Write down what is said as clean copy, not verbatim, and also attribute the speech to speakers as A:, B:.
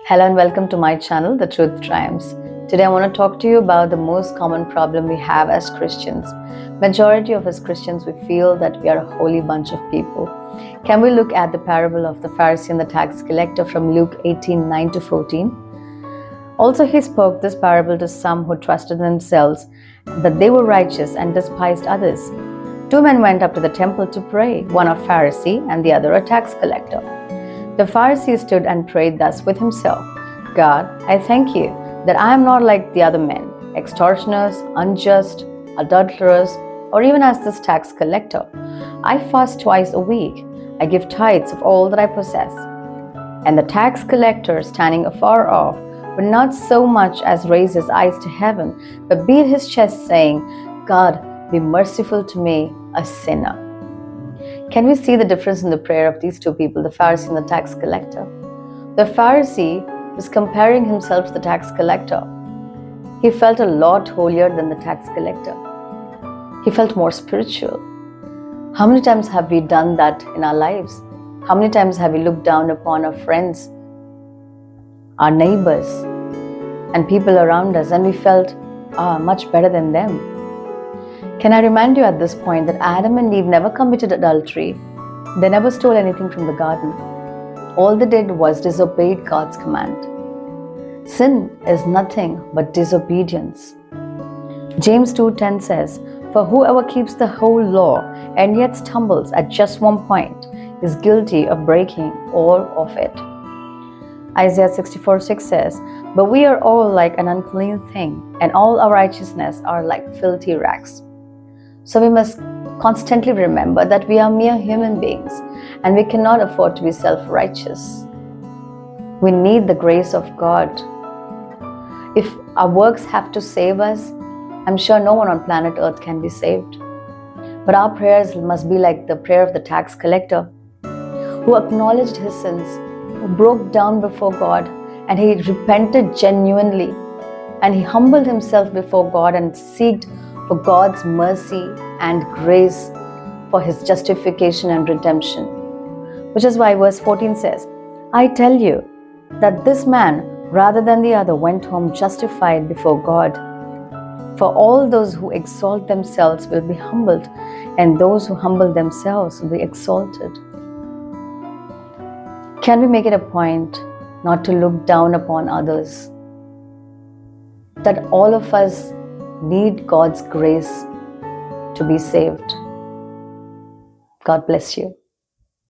A: Hello and welcome to my channel, The Truth Triumphs. Today I want to talk to you about the most common problem we have as Christians. Majority of us Christians, we feel that we are a holy bunch of people. Can we look at the parable of the Pharisee and the tax collector from Luke 18:9-14? Also, he spoke this parable to some who trusted themselves that they were righteous and despised others. Two men went up to the temple to pray, one a Pharisee and the other a tax collector. The Pharisee stood and prayed thus with himself, God, I thank you that I am not like the other men, extortioners, unjust, adulterers, or even as this tax collector. I fast twice a week. I give tithes of all that I possess. And the tax collector, standing afar off, would not so much as raise his eyes to heaven, but beat his chest, saying, God, be merciful to me, a sinner. Can we see the difference in the prayer of these two people, the Pharisee and the tax collector? The Pharisee was comparing himself to the tax collector. He felt a lot holier than the tax collector. He felt more spiritual. How many times have we done that in our lives? How many times have we looked down upon our friends, our neighbors, and people around us, and we felt much better than them? Can I remind you at this point that Adam and Eve never committed adultery. They never stole anything from the garden. All they did was disobeyed God's command. Sin is nothing but disobedience. James 2:10 says, For whoever keeps the whole law and yet stumbles at just one point is guilty of breaking all of it. Isaiah 64:6 says, But we are all like an unclean thing, and all our righteousness are like filthy rags. So we must constantly remember that we are mere human beings and we cannot afford to be self-righteous. We need the grace of God. If our works have to save us, I'm sure no one on planet Earth can be saved. But our prayers must be like the prayer of the tax collector, who acknowledged his sins, who broke down before God, and he repented genuinely, and he humbled himself before God and sought for God's mercy and grace for his justification and redemption. Which is why verse 14 says, I tell you that this man, rather than the other, went home justified before God. For all those who exalt themselves will be humbled, and those who humble themselves will be exalted. Can we make it a point not to look down upon others? That all of us need God's grace to be saved. God bless you.